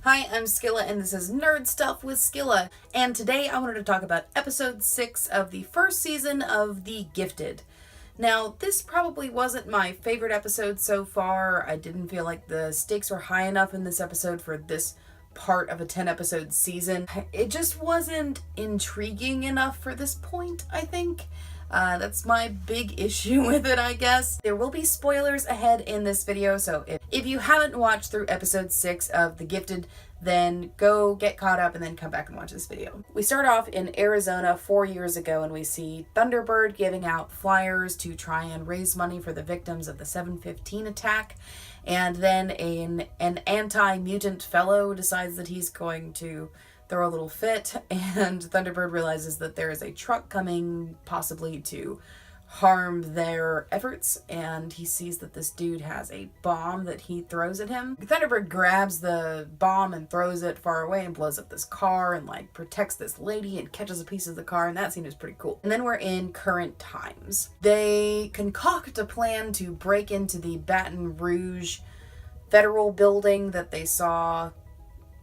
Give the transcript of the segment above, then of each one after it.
Hi, I'm Skilla and this is Nerd Stuff with Skilla. And today I wanted to talk about episode 6 of the first season of The Gifted. Now, this probably wasn't my favorite episode so far. I didn't feel like the stakes were high enough in this episode for this part of a 10-episode season. It just wasn't intriguing enough for this point, I think. That's my big issue with it, I guess. There will be spoilers ahead in this video, so if you haven't watched through episode 6 of The Gifted, then go get caught up and then come back and watch this video. We start off in Arizona 4 years ago and we see Thunderbird giving out flyers to try and raise money for the victims of the 7/15 attack. And then an anti-mutant fellow decides that he's going to throw a little fit, and Thunderbird realizes that there is a truck coming possibly to harm their efforts, and he sees that this dude has a bomb that he throws at him. Thunderbird grabs the bomb and throws it far away and blows up this car and protects this lady and catches a piece of the car, and that scene is pretty cool. And then we're in current times. They concoct a plan to break into the Baton Rouge federal building that they saw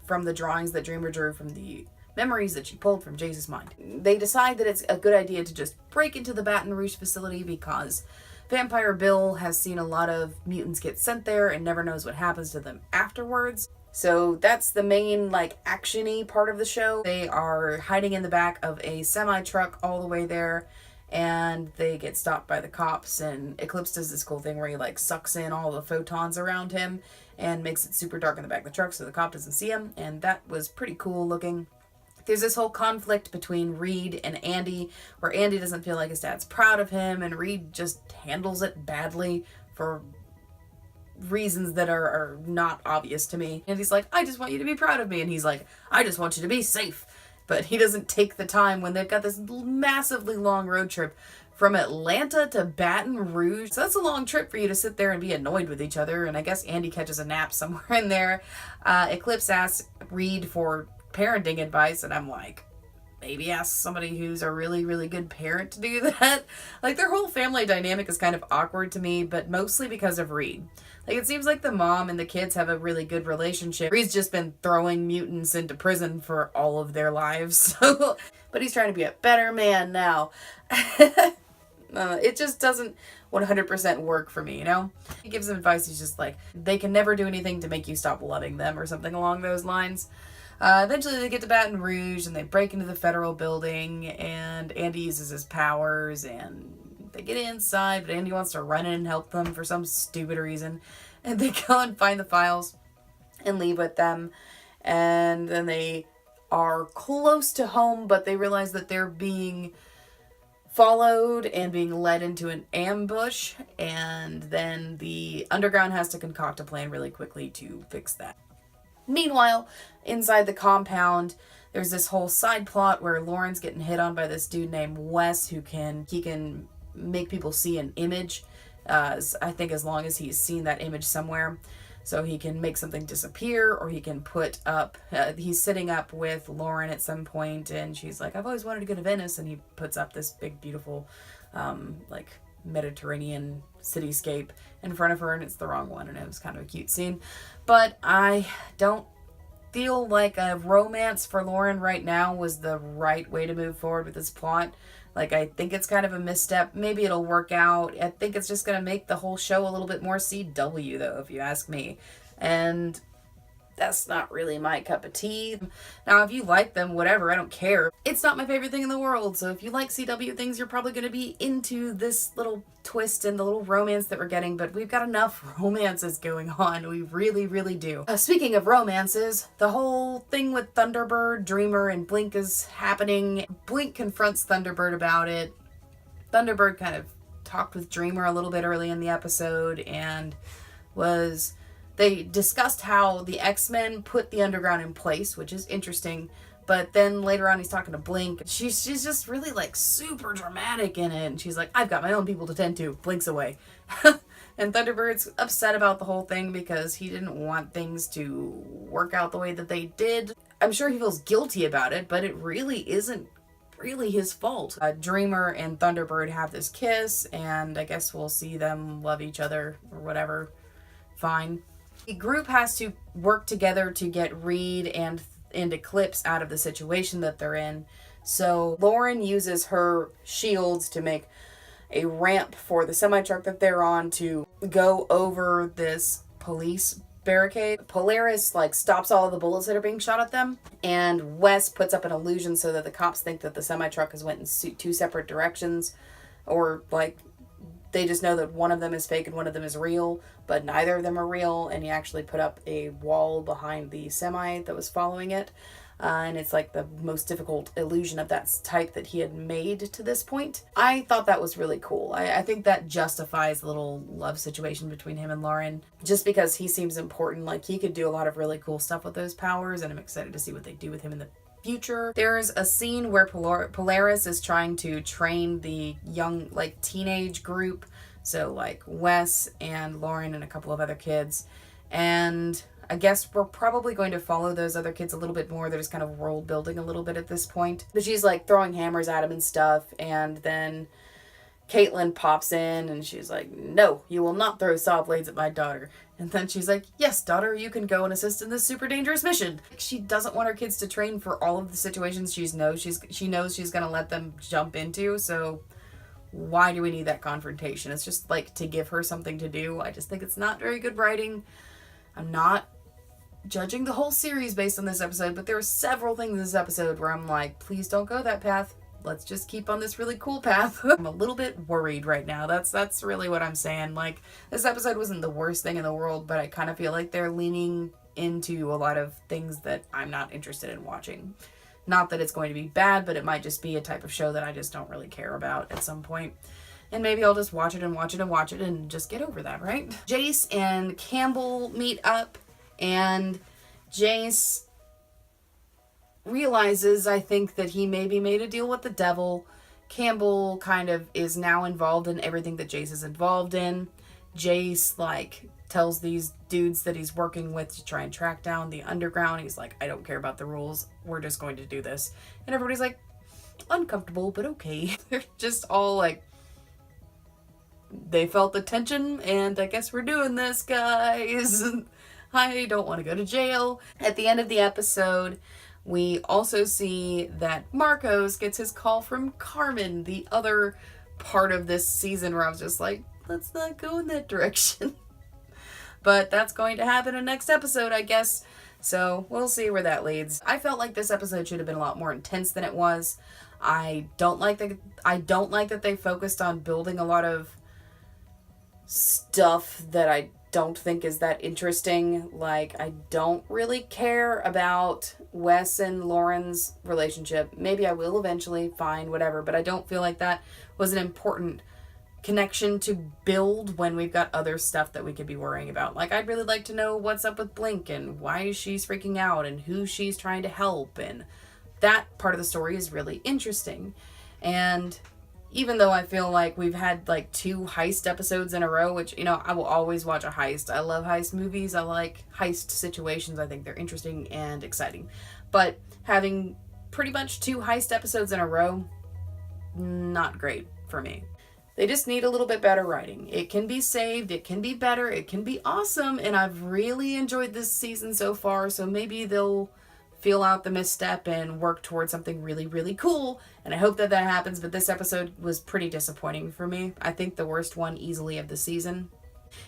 from the drawings that Dreamer drew from the memories that she pulled from Jace's mind. They decide that it's a good idea to just break into the Baton Rouge facility because Vampire Bill has seen a lot of mutants get sent there and never knows what happens to them afterwards. So that's the main action-y part of the show. They are hiding in the back of a semi-truck all the way there, and they get stopped by the cops, and Eclipse does this cool thing where he sucks in all the photons around him and makes it super dark in the back of the truck so the cop doesn't see him, and that was pretty cool looking. There's this whole conflict between Reed and Andy, where Andy doesn't feel like his dad's proud of him, and Reed just handles it badly for reasons that are not obvious to me. And he's like, I just want you to be proud of me, and he's like, I just want you to be safe. But he doesn't take the time when they've got this massively long road trip from Atlanta to Baton Rouge. So that's a long trip for you to sit there and be annoyed with each other. And I guess Andy catches a nap somewhere in there. Eclipse asks Reed for parenting advice, and I'm like, maybe ask somebody who's a really, really good parent to do that. Their whole family dynamic is kind of awkward to me, but mostly because of Reed. It seems like the mom and the kids have a really good relationship. Reed's just been throwing mutants into prison for all of their lives, so, but he's trying to be a better man now. It just doesn't 100% work for me, you know? He gives them advice, he's just like, they can never do anything to make you stop loving them, or something along those lines. Eventually they get to Baton Rouge and they break into the federal building, and Andy uses his powers and they get inside, but Andy wants to run in and help them for some stupid reason. And they go and find the files and leave with them. And then they are close to home, but they realize that they're being followed and being led into an ambush. And then the Underground has to concoct a plan really quickly to fix that. Meanwhile, inside the compound, there's this whole side plot where Lauren's getting hit on by this dude named Wes, he can make people see an image, I think as long as he's seen that image somewhere. So he can make something disappear, or he can put up, he's sitting up with Lauren at some point, and she's like, I've always wanted to go to Venice, and he puts up this big, beautiful, Mediterranean cityscape in front of her, and it's the wrong one, and it was kind of a cute scene. But I don't feel like a romance for Lauren right now was the right way to move forward with this plot. I think it's kind of a misstep. Maybe it'll work out. I think it's just going to make the whole show a little bit more CW, though, if you ask me. And that's not really my cup of tea. Now, if you like them, whatever, I don't care. It's not my favorite thing in the world, so if you like CW things, you're probably going to be into this little twist and the little romance that we're getting, but we've got enough romances going on. We really, really do. Speaking of romances, the whole thing with Thunderbird, Dreamer, and Blink is happening. Blink confronts Thunderbird about it. Thunderbird kind of talked with Dreamer a little bit early in the episode, and they discussed how the X-Men put the Underground in place, which is interesting. But then later on he's talking to Blink. She's just really super dramatic in it. And she's like, I've got my own people to tend to. Blink's away. And Thunderbird's upset about the whole thing because he didn't want things to work out the way that they did. I'm sure he feels guilty about it, but it really isn't really his fault. Dreamer and Thunderbird have this kiss, and I guess we'll see them love each other or whatever. Fine. The group has to work together to get Reed and Eclipse out of the situation that they're in. So Lauren uses her shields to make a ramp for the semi-truck that they're on to go over this police barricade. Polaris stops all of the bullets that are being shot at them, and Wes puts up an illusion so that the cops think that the semi-truck has went in two separate directions, or they just know that one of them is fake and one of them is real, but neither of them are real. And he actually put up a wall behind the semi that was following it. And it's the most difficult illusion of that type that he had made to this point. I thought that was really cool. I think that justifies the little love situation between him and Lauren, just because he seems important. He could do a lot of really cool stuff with those powers, and I'm excited to see what they do with him in the future. There's a scene where Polaris is trying to train the young teenage group, so Wes and Lauren and a couple of other kids, and I guess we're probably going to follow those other kids a little bit more. They're just kind of world building a little bit at this point. But she's throwing hammers at him and stuff, and then Caitlin pops in and she's like, "No, you will not throw saw blades at my daughter." And then she's like, "Yes, daughter, you can go and assist in this super dangerous mission." She doesn't want her kids to train for all of the situations she knows she's going to let them jump into. So why do we need that confrontation? It's just to give her something to do. I just think it's not very good writing. I'm not judging the whole series based on this episode, but there are several things in this episode where I'm like, please don't go that path. Let's just keep on this really cool path. I'm a little bit worried right now. That's really what I'm saying. This episode wasn't the worst thing in the world, but I kind of feel like they're leaning into a lot of things that I'm not interested in watching. Not that it's going to be bad, but it might just be a type of show that I just don't really care about at some point. And maybe I'll just watch it and watch it and watch it and just get over that, right? Jace and Campbell meet up, and Jace realizes, I think, that he maybe made a deal with the devil. Campbell kind of is now involved in everything that Jace is involved in. Jace, tells these dudes that he's working with to try and track down the underground. He's like, "I don't care about the rules. We're just going to do this." And everybody's uncomfortable, but okay. They're just all they felt the tension, and I guess we're doing this, guys. I don't want to go to jail. At the end of the episode, we also see that Marcos gets his call from Carmen, the other part of this season where I was just like, let's not go in that direction. But that's going to happen in next episode, I guess. So we'll see where that leads. I felt like this episode should have been a lot more intense than it was. I don't like that they focused on building a lot of stuff that I don't think is that interesting. I don't really care about Wes and Lauren's relationship. Maybe I will eventually, fine, whatever, but I don't feel like that was an important connection to build when we've got other stuff that we could be worrying about. I'd really like to know what's up with Blink and why she's freaking out and who she's trying to help, and that part of the story is really interesting. And even though I feel like we've had 2 heist episodes in a row, which, I will always watch a heist. I love heist movies. I like heist situations. I think they're interesting and exciting. But having pretty much 2 heist episodes in a row, not great for me. They just need a little bit better writing. It can be saved, it can be better, it can be awesome, and I've really enjoyed this season so far, so maybe they'll feel out the misstep and work towards something really, really cool, and I hope that happens, but this episode was pretty disappointing for me. I think the worst one easily of the season.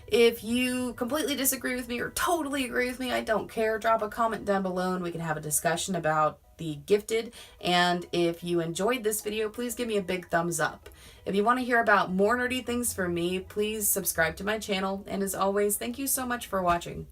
If you completely disagree with me or totally agree with me, I don't care. Drop a comment down below and we can have a discussion about The Gifted. And if you enjoyed this video, please give me a big thumbs up. If you want to hear about more nerdy things from me, please subscribe to my channel. And as always, thank you so much for watching.